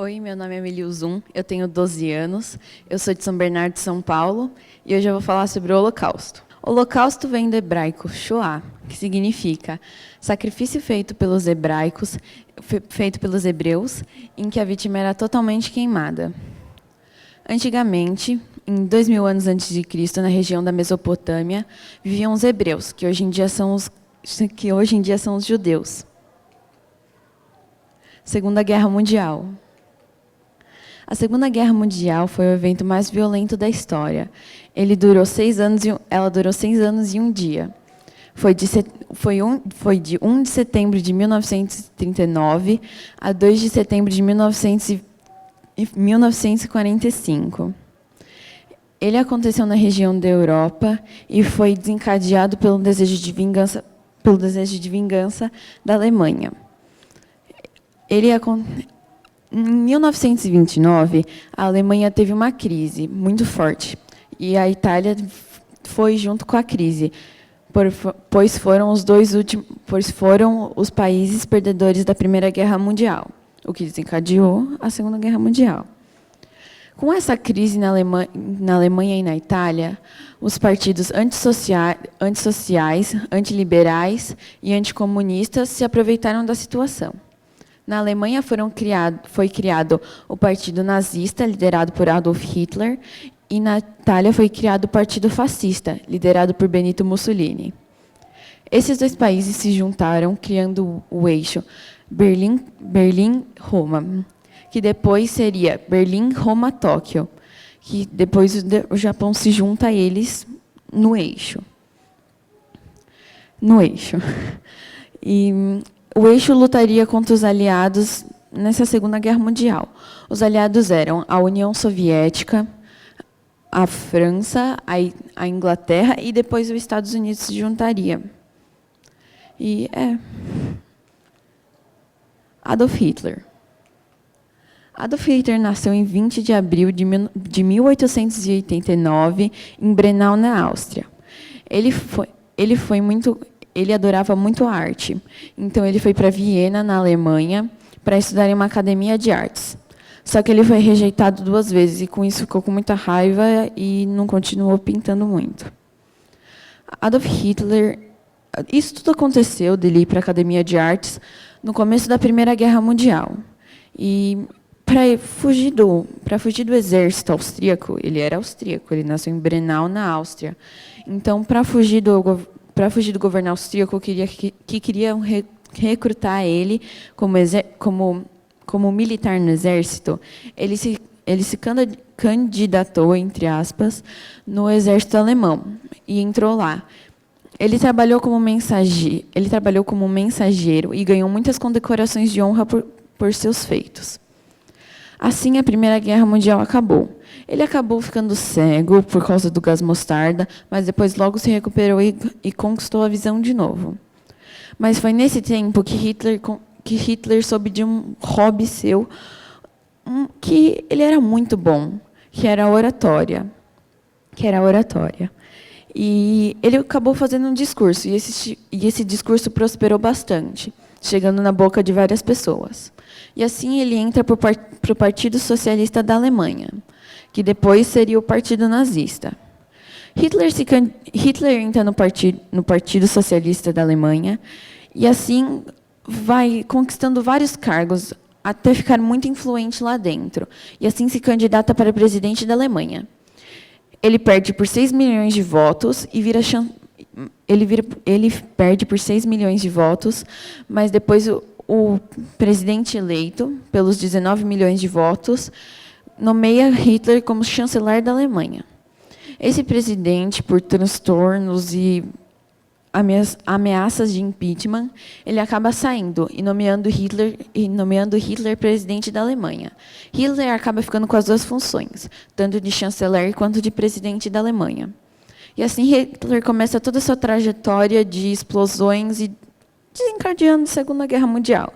Oi, meu nome é Emily Zum, eu tenho 12 anos, eu sou de São Bernardo, São Paulo, e hoje eu vou falar sobre o Holocausto. O Holocausto vem do hebraico Shoah, que significa sacrifício feito pelos hebraicos, feito pelos hebreus, em que a vítima era totalmente queimada. Antigamente, em 2000 anos antes de Cristo, na região da Mesopotâmia, viviam os hebreus, que hoje em dia são os judeus. Segunda Guerra Mundial. A Segunda Guerra Mundial foi o evento mais violento da história. Ela durou 6 anos e um dia. Foi de 1 de setembro de 1939 a 2 de setembro de 1945. Ele aconteceu na região da Europa e foi desencadeado pelo desejo de vingança da Alemanha. Em 1929, a Alemanha teve uma crise muito forte e a Itália foi junto com a crise, pois foram os países perdedores da Primeira Guerra Mundial, o que desencadeou a Segunda Guerra Mundial. Com essa crise na Alemanha e na Itália, os partidos antissociais, antiliberais e anticomunistas se aproveitaram da situação. Na Alemanha foi criado o Partido Nazista, liderado por Adolf Hitler, e na Itália foi criado o Partido Fascista, liderado por Benito Mussolini. Esses dois países se juntaram, criando o eixo Berlim-Roma, que depois seria Berlim-Roma-Tóquio, que depois o Japão se junta a eles no eixo. E o eixo lutaria contra os aliados nessa Segunda Guerra Mundial. Os aliados eram a União Soviética, a França, a Inglaterra e depois os Estados Unidos se juntaria. Adolf Hitler. Adolf Hitler nasceu em 20 de abril de 1889, em Brennau, na Áustria. Ele adorava muito a arte, então ele foi para Viena, na Alemanha, para estudar em uma academia de artes. Só que ele foi rejeitado 2 vezes, e com isso ficou com muita raiva e não continuou pintando muito. Adolf Hitler, isso tudo aconteceu dele ir para a academia de artes no começo da Primeira Guerra Mundial. E para fugir do exército austríaco, ele era austríaco, ele nasceu em Brennau, na Áustria. Então, para fugir do governo austríaco, que queriam recrutar ele como militar no exército, ele se candidatou, entre aspas, no exército alemão e entrou lá. Ele trabalhou como mensageiro e ganhou muitas condecorações de honra por seus feitos. Assim, a Primeira Guerra Mundial acabou. Ele acabou ficando cego por causa do gás mostarda, mas depois logo se recuperou e conquistou a visão de novo. Mas foi nesse tempo que Hitler soube de um hobby seu, que ele era muito bom, que era a oratória. E ele acabou fazendo um discurso, e esse discurso prosperou bastante, chegando na boca de várias pessoas. E assim ele entra para o Partido Socialista da Alemanha, que depois seria o Partido Nazista. Hitler entra no Partido Socialista da Alemanha e assim vai conquistando vários cargos até ficar muito influente lá dentro. E assim se candidata para presidente da Alemanha. Ele perde por 6 milhões de votos e ele perde por 6 milhões de votos, mas depois o presidente eleito, pelos 19 milhões de votos, nomeia Hitler como chanceler da Alemanha. Esse presidente, por transtornos e ameaças de impeachment, ele acaba saindo e nomeando Hitler presidente da Alemanha. Hitler acaba ficando com as 2 funções, tanto de chanceler quanto de presidente da Alemanha. E assim Hitler começa toda a sua trajetória de explosões e desencadeando a Segunda Guerra Mundial.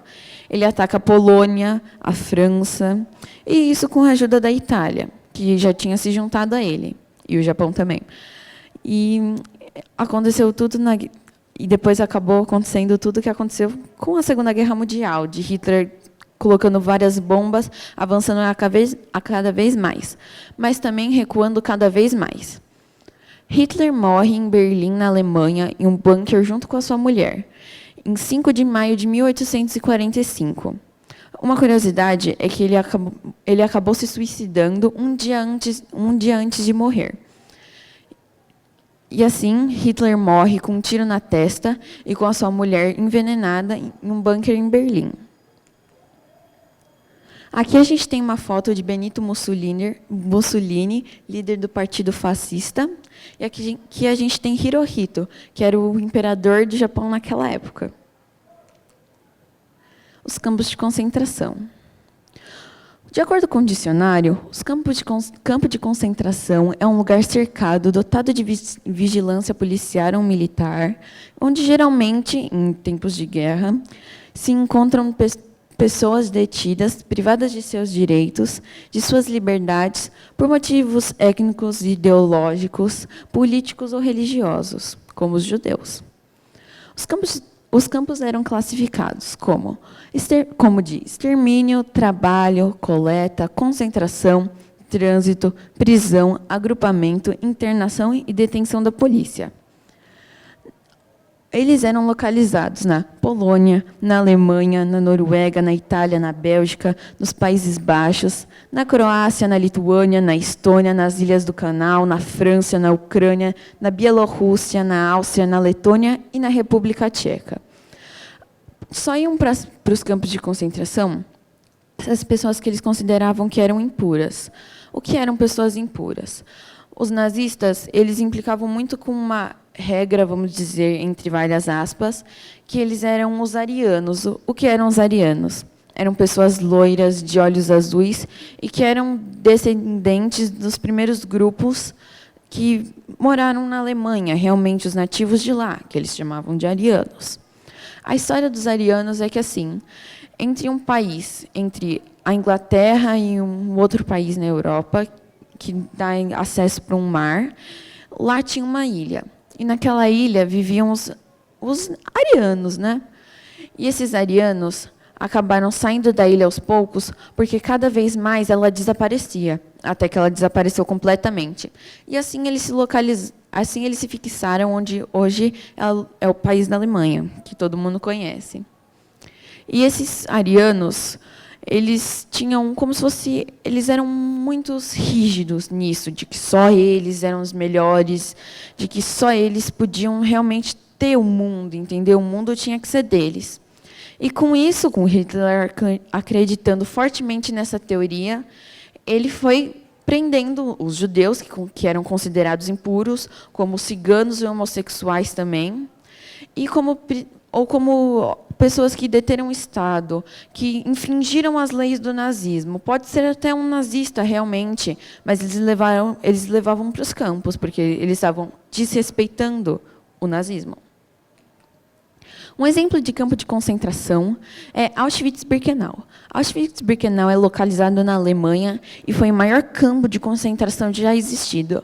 Ele ataca a Polônia, a França, e isso com a ajuda da Itália, que já tinha se juntado a ele, e o Japão também. E aconteceu tudo e depois acabou acontecendo tudo o que aconteceu com a Segunda Guerra Mundial, de Hitler colocando várias bombas, avançando a cada vez mais, mas também recuando cada vez mais. Hitler morre em Berlim, na Alemanha, em um bunker junto com a sua mulher, em 5 de maio de 1845. Uma curiosidade é que ele acabou se suicidando um dia antes de morrer. E assim, Hitler morre com um tiro na testa e com a sua mulher envenenada em um bunker em Berlim. Aqui a gente tem uma foto de Benito Mussolini, líder do Partido Fascista, e aqui a gente tem Hirohito, que era o imperador do Japão naquela época. Os campos de concentração. De acordo com o dicionário, campo de concentração é um lugar cercado, dotado de vigilância policial ou militar, onde geralmente, em tempos de guerra, se encontram pessoas detidas, privadas de seus direitos, de suas liberdades, por motivos étnicos, ideológicos, políticos ou religiosos, como os judeus. Os campos eram classificados como de extermínio, trabalho, coleta, concentração, trânsito, prisão, agrupamento, internação e detenção da polícia. Eles eram localizados na Polônia, na Alemanha, na Noruega, na Itália, na Bélgica, nos Países Baixos, na Croácia, na Lituânia, na Estônia, nas Ilhas do Canal, na França, na Ucrânia, na Bielorrússia, na Áustria, na Letônia e na República Tcheca. Só iam para os campos de concentração as pessoas que eles consideravam que eram impuras. O que eram pessoas impuras? Os nazistas, eles implicavam muito com uma regra, vamos dizer, entre várias aspas, que eles eram os arianos. O que eram os arianos? Eram pessoas loiras, de olhos azuis, e que eram descendentes dos primeiros grupos que moraram na Alemanha, realmente os nativos de lá, que eles chamavam de arianos. A história dos arianos é que, assim, entre a Inglaterra e um outro país na Europa, que dá acesso para um mar, lá tinha uma ilha. E naquela ilha viviam os arianos, né? E esses arianos acabaram saindo da ilha aos poucos, porque cada vez mais ela desaparecia, até que ela desapareceu completamente. E assim eles se fixaram onde hoje é o país da Alemanha, que todo mundo conhece. E esses arianos, eles tinham como se fosse, eles eram muito rígidos nisso, de que só eles eram os melhores, de que só eles podiam realmente ter o mundo, entendeu? O mundo tinha que ser deles. E com isso, com Hitler acreditando fortemente nessa teoria, ele foi prendendo os judeus, que eram considerados impuros, como ciganos e homossexuais também, e como pessoas que deteram o Estado, que infringiram as leis do nazismo. Pode ser até um nazista, realmente, mas eles levavam para os campos, porque eles estavam desrespeitando o nazismo. Um exemplo de campo de concentração é Auschwitz-Birkenau. Auschwitz-Birkenau é localizado na Alemanha e foi o maior campo de concentração já existido.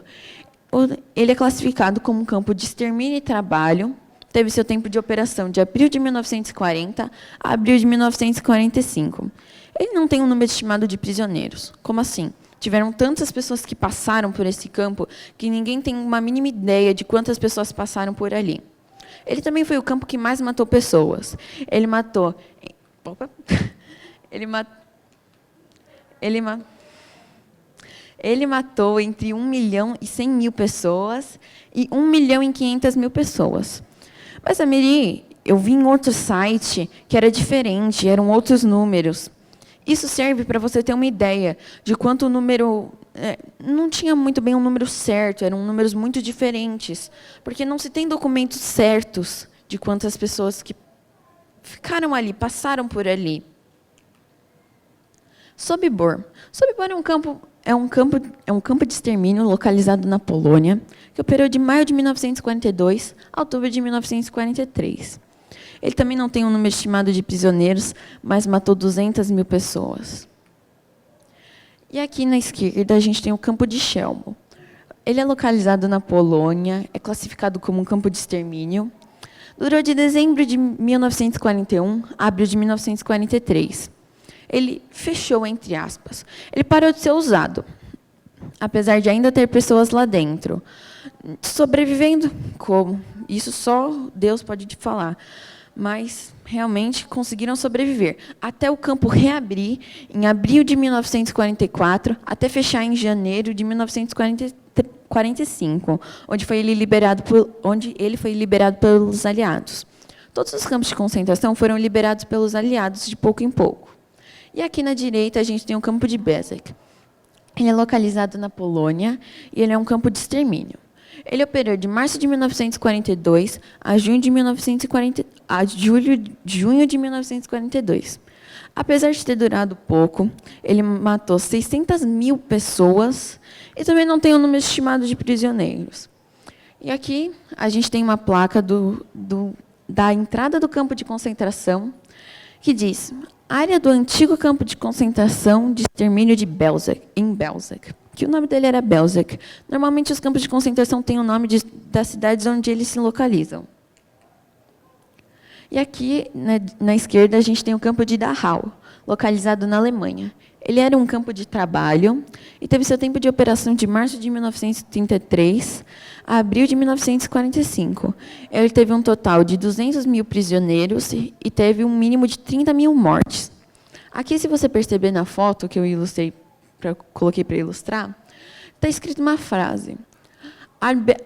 Ele é classificado como um campo de extermínio e trabalho. Teve seu tempo de operação de abril de 1940 a abril de 1945. Ele não tem um número estimado de prisioneiros. Como assim? Tiveram tantas pessoas que passaram por esse campo que ninguém tem uma mínima ideia de quantas pessoas passaram por ali. Ele também foi o campo que mais matou pessoas. Ele matou... Opa. Ele matou entre 1 milhão e 100 mil pessoas e 1 milhão e 500 mil pessoas. Mas, Amiri, eu vi em outro site que era diferente, eram outros números. Isso serve para você ter uma ideia de quanto o número... não tinha muito bem um número certo, eram números muito diferentes, porque não se tem documentos certos de quantas pessoas que ficaram ali, passaram por ali. Sobibor. Sobibor é um campo de extermínio localizado na Polônia, que operou de maio de 1942 a outubro de 1943. Ele também não tem um número estimado de prisioneiros, mas matou 200 mil pessoas. E aqui na esquerda a gente tem o campo de Chelmo. Ele é localizado na Polônia, é classificado como um campo de extermínio. Durou de dezembro de 1941 a abril de 1943. ele fechou, entre aspas. Ele parou de ser usado, apesar de ainda ter pessoas lá dentro. Sobrevivendo como? Isso só Deus pode te falar. Mas, realmente, conseguiram sobreviver. Até o campo reabrir, em abril de 1944, até fechar em janeiro de 1945, onde ele foi liberado pelos aliados. Todos os campos de concentração foram liberados pelos aliados de pouco em pouco. E aqui na direita, a gente tem o campo de Belzec. Ele é localizado na Polônia e ele é um campo de extermínio. Ele operou de março de 1942 a junho de 1942. Apesar de ter durado pouco, ele matou 600 mil pessoas e também não tem um número estimado de prisioneiros. E aqui a gente tem uma placa da entrada do campo de concentração que diz: área do antigo campo de concentração de extermínio de Belzec, em Belzec. Que o nome dele era Belzec. Normalmente, os campos de concentração têm o nome das cidades onde eles se localizam. E aqui, na esquerda, a gente tem o campo de Dachau, localizado na Alemanha. Ele era um campo de trabalho e teve seu tempo de operação de março de 1933 a abril de 1945. Ele teve um total de 200 mil prisioneiros e teve um mínimo de 30 mil mortes. Aqui, se você perceber na foto que eu coloquei para ilustrar, está escrito uma frase: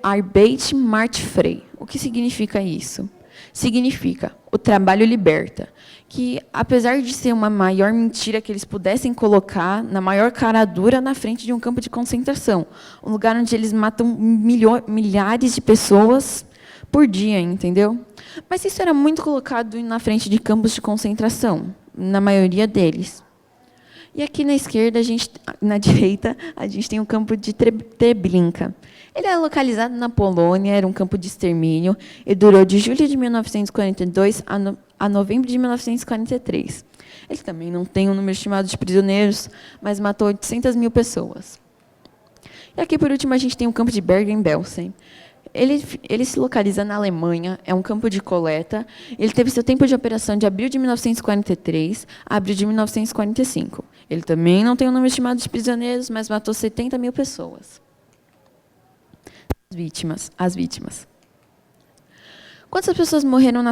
Arbeit macht frei. O que significa isso? Significa: o trabalho liberta. Que, apesar de ser uma maior mentira que eles pudessem colocar na maior cara dura na frente de um campo de concentração, um lugar onde eles matam milhares de pessoas por dia, entendeu? Mas isso era muito colocado na frente de campos de concentração, na maioria deles. E aqui na esquerda, na direita, a gente tem o campo de Treblinka. Ele é localizado na Polônia, era um campo de extermínio e durou de julho de 1942 a novembro de 1943. Ele também não tem um número estimado de prisioneiros, mas matou 800 mil pessoas. E aqui, por último, a gente tem o campo de Bergen-Belsen. Ele se localiza na Alemanha, é um campo de coleta. Ele teve seu tempo de operação de abril de 1943 a abril de 1945. Ele também não tem um número estimado de prisioneiros, mas matou 70 mil pessoas. As vítimas. Quantas pessoas morreram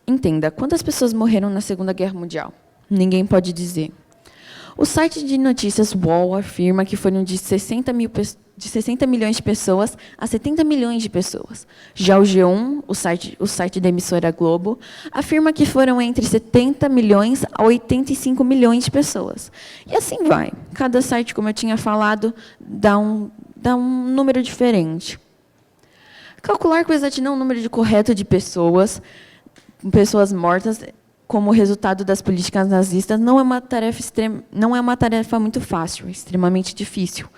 Entenda, quantas pessoas morreram na Segunda Guerra Mundial? Ninguém pode dizer. O site de notícias UOL afirma que foram de 60 milhões de pessoas a 70 milhões de pessoas. Já o G1, o site da emissora Globo, afirma que foram entre 70 milhões a 85 milhões de pessoas. E assim vai. Cada site, como eu tinha falado, dá um número diferente. Calcular com exatidão o número correto de pessoas mortas como resultado das políticas nazistas não é uma tarefa muito fácil, é extremamente difícil.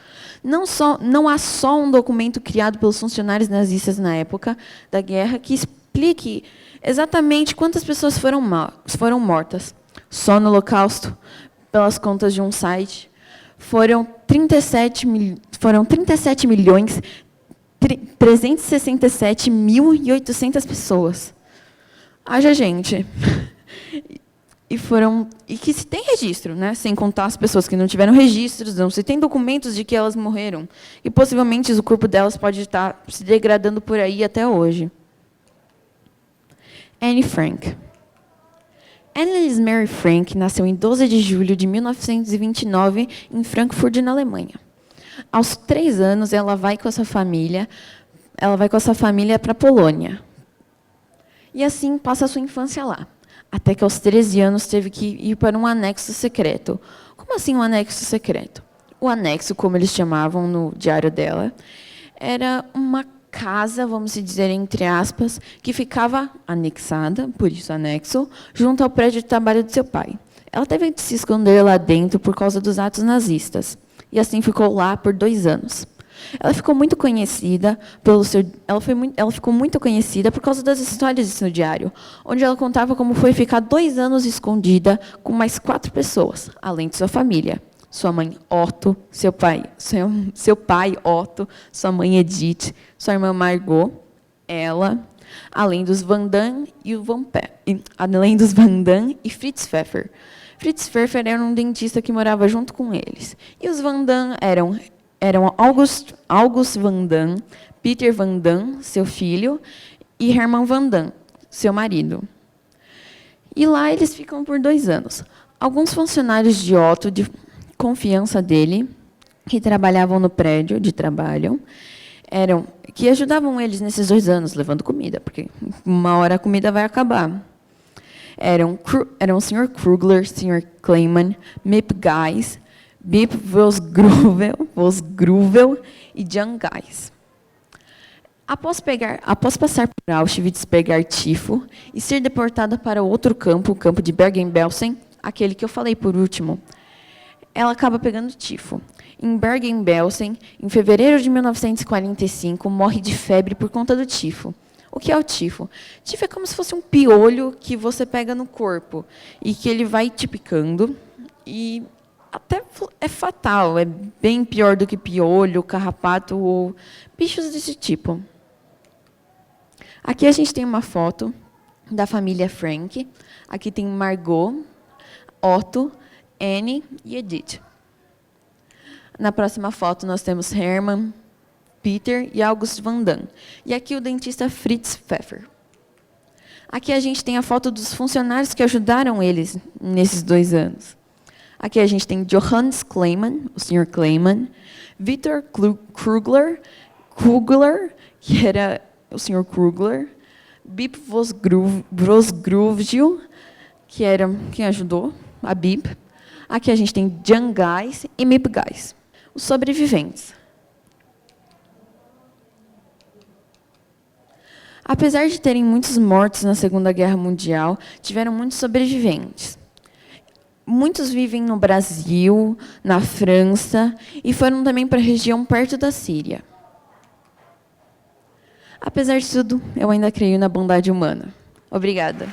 Não há só um documento criado pelos funcionários nazistas na época da guerra que explique exatamente quantas pessoas foram mortas. Só no Holocausto, pelas contas de um site, foram 37 milhões 367.800 pessoas. Haja gente. E que se tem registro, né? Sem contar as pessoas que não tiveram registros, não se tem documentos de que elas morreram. E possivelmente o corpo delas pode estar se degradando por aí até hoje. Anne Frank. Anneliese Mary Frank nasceu em 12 de julho de 1929 em Frankfurt, na Alemanha. Aos 3 anos, ela vai com a sua família para a Polônia. E assim passa a sua infância lá. Até que aos 13 anos teve que ir para um anexo secreto. Como assim um anexo secreto? O anexo, como eles chamavam no diário dela, era uma casa, vamos dizer entre aspas, que ficava anexada, por isso anexo, junto ao prédio de trabalho do seu pai. Ela teve que se esconder lá dentro por causa dos atos nazistas. E assim ficou lá por 2 anos. Ela ficou muito conhecida por causa das histórias de seu diário, onde ela contava como foi ficar 2 anos escondida com mais 4 pessoas, além de sua família. Sua mãe, Otto, seu pai Otto, sua mãe, Edith, sua irmã, Margot, ela, além dos Van Damme e Fritz Pfeffer. Fritz Pfeffer era um dentista que morava junto com eles. E os Van Damme eram August Van Damme, Peter Van Damme, seu filho, e Herman Van Damme, seu marido. E lá eles ficam por 2 anos. Alguns funcionários de Otto, de confiança dele, que trabalhavam no prédio de trabalho, que ajudavam eles nesses 2 anos, levando comida, porque uma hora a comida vai acabar. Eram o Sr. Krugler, Sr. Kleiman, Mip Geis, Bip Vosgruvel e Jan Geis. Após passar por Auschwitz, pegar tifo e ser deportada para outro campo, o campo de Bergen-Belsen, aquele que eu falei por último, ela acaba pegando tifo. Em Bergen-Belsen, em fevereiro de 1945, morre de febre por conta do tifo. O que é o tifo? Tifo é como se fosse um piolho que você pega no corpo e que ele vai te picando e até é fatal, é bem pior do que piolho, carrapato ou bichos desse tipo. Aqui a gente tem uma foto da família Frank. Aqui tem Margot, Otto, Annie e Edith. Na próxima foto nós temos Hermann, Peter e August Van Damme. E aqui o dentista Fritz Pfeffer. Aqui a gente tem a foto dos funcionários que ajudaram eles nesses 2 anos. Aqui a gente tem Johannes Kleiman, o Sr. Kleiman, Victor Krugler, que era o Sr. Krugler, Bip Vosgruvgil, que era quem ajudou, a Bip. Aqui a gente tem Jan Geis e Mip Geis, os sobreviventes. Apesar de terem muitos mortos na Segunda Guerra Mundial, tiveram muitos sobreviventes. Muitos vivem no Brasil, na França, e foram também para a região perto da Síria. Apesar de tudo, eu ainda creio na bondade humana. Obrigada.